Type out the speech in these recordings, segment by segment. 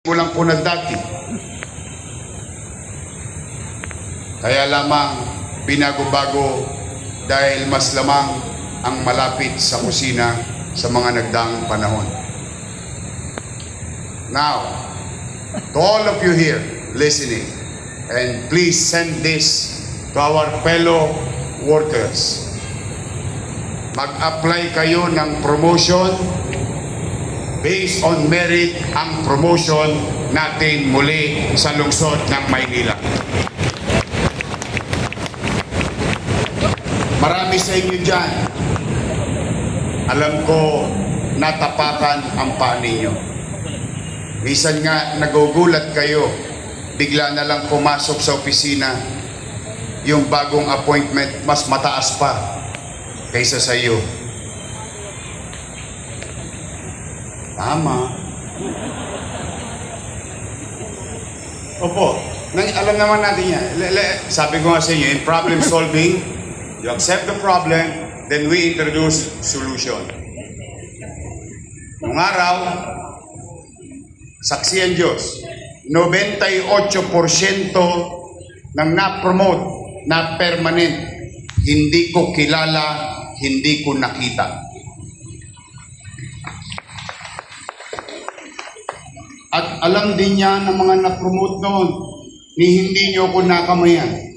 Walang punad dati. Kaya lamang binago-bago dahil mas lamang ang malapit sa kusina sa mga nagdaang panahon. Now, to all of you here listening, and please send this to our fellow workers. Mag-apply kayo ng promotion. Based on merit ang promotion natin muli sa lungsod ng Maynila. Marami sa inyo dyan, alam ko natapakan ang paa ninyo. Minsan nga nagugulat kayo, bigla na lang pumasok sa opisina, yung bagong appointment mas mataas pa kaysa sa iyo. Tama. Opo, alam naman natin yan. Sabi ko nga sa inyo, in problem solving, you accept the problem, then we introduce solution. Nung araw, saksi ang Diyos, 98% ng na-promote na permanent, hindi ko kilala, hindi ko nakita. At alam din niya ng mga na-promote noon, ni hindi niyo ko nakamayan.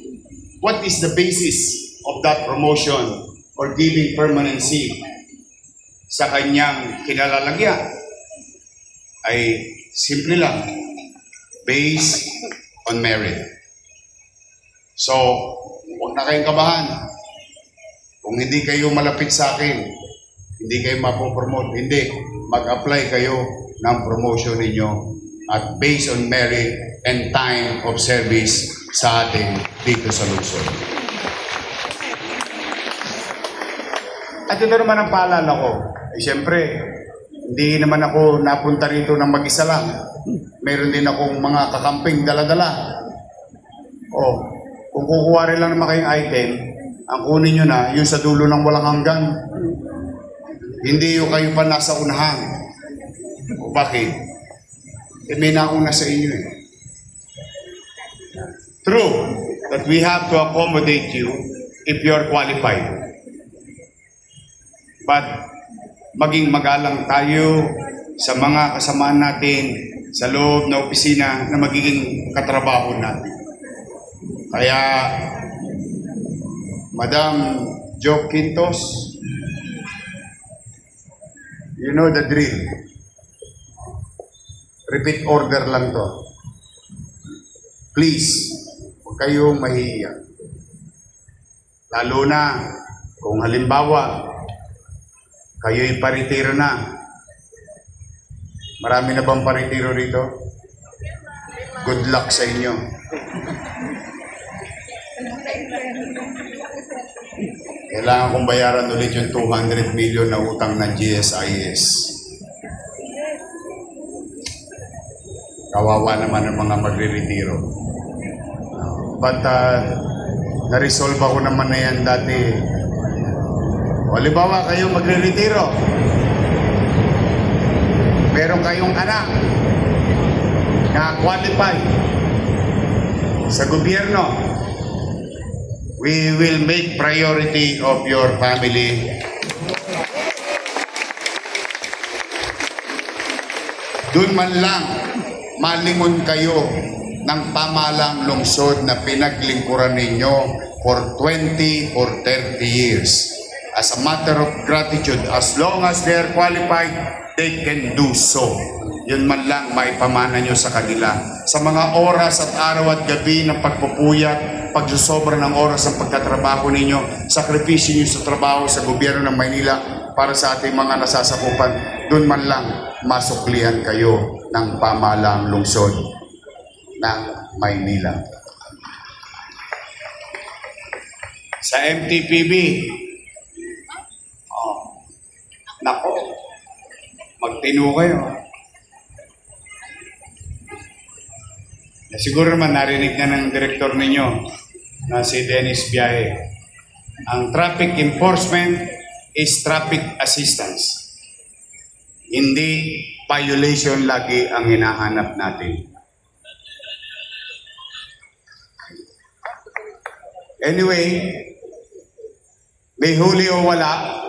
What is the basis of that promotion or giving permanency sa kanyang kinalalagyan? Ay simple lang, based on merit. So, huwag na kayong kabahan. Kung hindi kayo malapit sa akin, hindi kayo mapopromote, hindi. Mag-apply kayo ng promotion ninyo at based on merit and time of service sa atin dito sa lungsod. At ito naman ang paalala ko. Siyempre, hindi naman ako napunta rito ng mag-isa lang. Meron din akong mga kakamping dala-dala. Kung kukuha rin lang naman kayong item, ang kunin nyo na, yung sa dulo ng walang hanggan. Hindi yung kayo pa nasa unahan. Bakit? May nauna sa inyo eh. True that we have to accommodate you if you're qualified. But maging magalang tayo sa mga kasamaan natin sa loob na opisina na magiging katrabaho natin. Kaya, Madam Jo Quintos, you know the drill. Repeat order lang to. Please, huwag kayong mahihiya. Lalo na kung halimbawa, kayo'y paritiro na. Marami na bang paritiro rito? Good luck sa inyo. Kailangan kong bayaran ulit yung 200 million na utang ng GSIS. Kawawa naman ang mga magre-retiro. But na-resolve ako naman na yan dati. Halimbawa kayo magre-retiro. Meron kayong anak na qualify sa gobyerno. We will make priority of your family. Doon man lang malingon kayo ng pamahalang lungsod na pinaglingkuran ninyo for 20 or 30 years. As a matter of gratitude, as long as they are qualified, they can do so. Yun man lang maipamana nyo sa kanila. Sa mga oras at araw at gabi ng pagpupuyat, pagsusobra ng oras ng pagtatrabaho ninyo, sakripisyo nyo sa trabaho sa gobyerno ng Maynila para sa ating mga nasasakupan, doon man lang masuklihan kayo ng pamahalang lungsod ng Maynila. Sa MTPB, nako, magtino kayo. Siguro naman narinig na ng direktor ninyo na si Dennis Biahe. Ang traffic enforcement is traffic assistance. Hindi violation lagi ang hinahanap natin. Anyway, may huli o wala,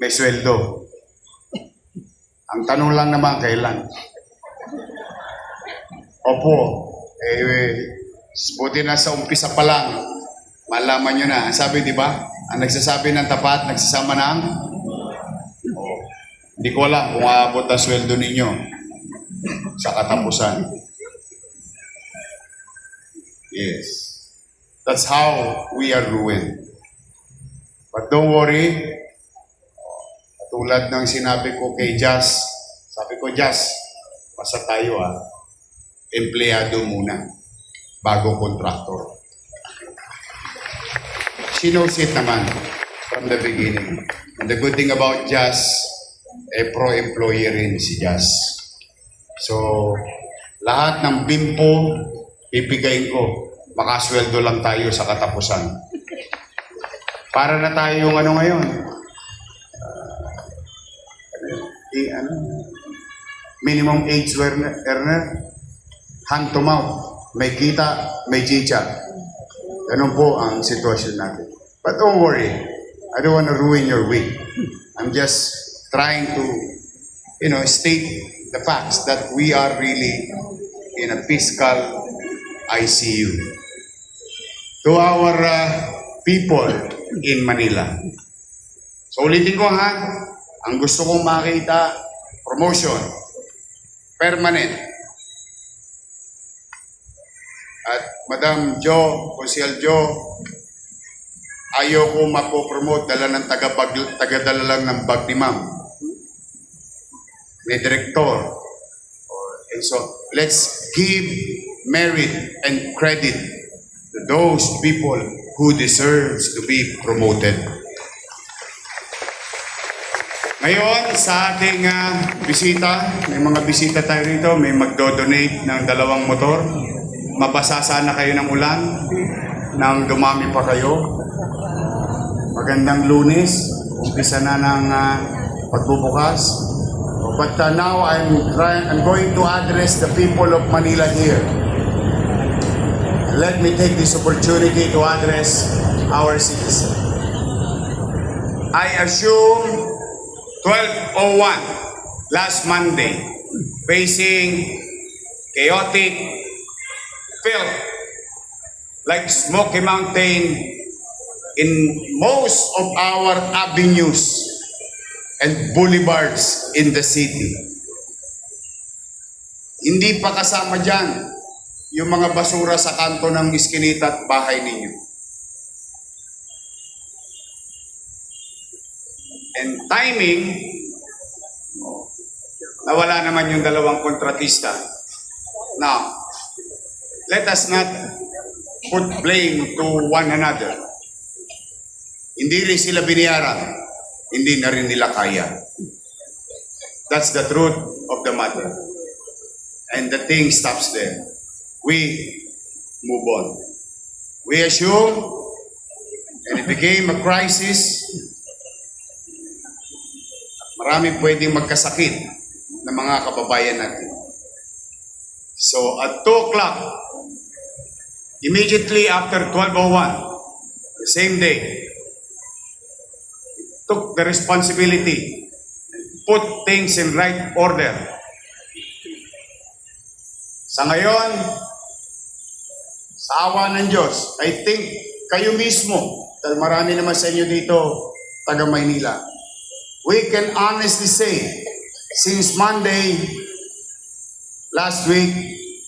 may sweldo. Ang tanong lang naman, kailan? Opo, buti na sa umpisa pa lang, malaman nyo na. Sabi, di ba? Ang nagsasabi ng tapat, nagsasama ng? Oh, hindi ko alam kung aabot ang sweldo ninyo sa katapusan. Yes. That's how we are ruined. But don't worry, tulad ng sinabi ko kay Jazz, sabi ko, Jazz, basta tayo empleyado muna, bago kontraktor. She knows it naman from the beginning. And the good thing about Jazz, pro-employee rin si Jazz. So, lahat ng bimpo, pipigayin ko, makasweldo lang tayo sa katapusan. Para na tayo yung ano ngayon, minimum age earner, hand to mouth, may kita, may chicha. Ganun po ang sitwasyon natin. But don't worry, I don't want to ruin your week. I'm just trying to, state the facts that we are really in a fiscal ICU. To our people in Manila. So ulitin ko ang gusto kong makita, promotion, permanent. At Madam Jo, Consiel Jo, ayaw ko mapopromote, dala ng tagadala lang ng bag ni Ma'am. May director. And so, let's give merit and credit to those people who deserves to be promoted. Ngayon, sa ating bisita, may mga bisita tayo rito, may magdo-donate ng 2 motor. Mabasa sana kayo ng ulan, nang dumami pa kayo. Magandang Lunes, umpisa na ng pagbubukas. But now I'm going to address the people of Manila here. Let me take this opportunity to address our citizens. I assume 12:01 last Monday, facing chaotic filth like Smoky Mountain in most of our avenues and boulevards in the city. Hindi pa kasama dyan yung mga basura sa kanto ng iskinita at bahay ninyo. And timing, nawala naman yung 2 kontratista. Now, let us not put blame to one another. Hindi rin sila biniyaran, hindi na rin nila kaya. That's the truth of the matter. And the thing stops there. We move on. We assume, and it became a crisis, maraming pwedeng magkasakit ng mga kababayan natin. So at 2 o'clock, immediately after 12:01, the same day, took the responsibility, put things in right order. Sa ngayon, sa awa ng Diyos, I think kayo mismo, dahil marami naman sa inyo dito, taga Maynila, we can honestly say, since Monday, last week,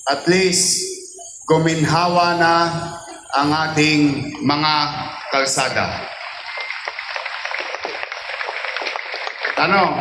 at least, guminhawa na ang ating mga kalsada. Tanong,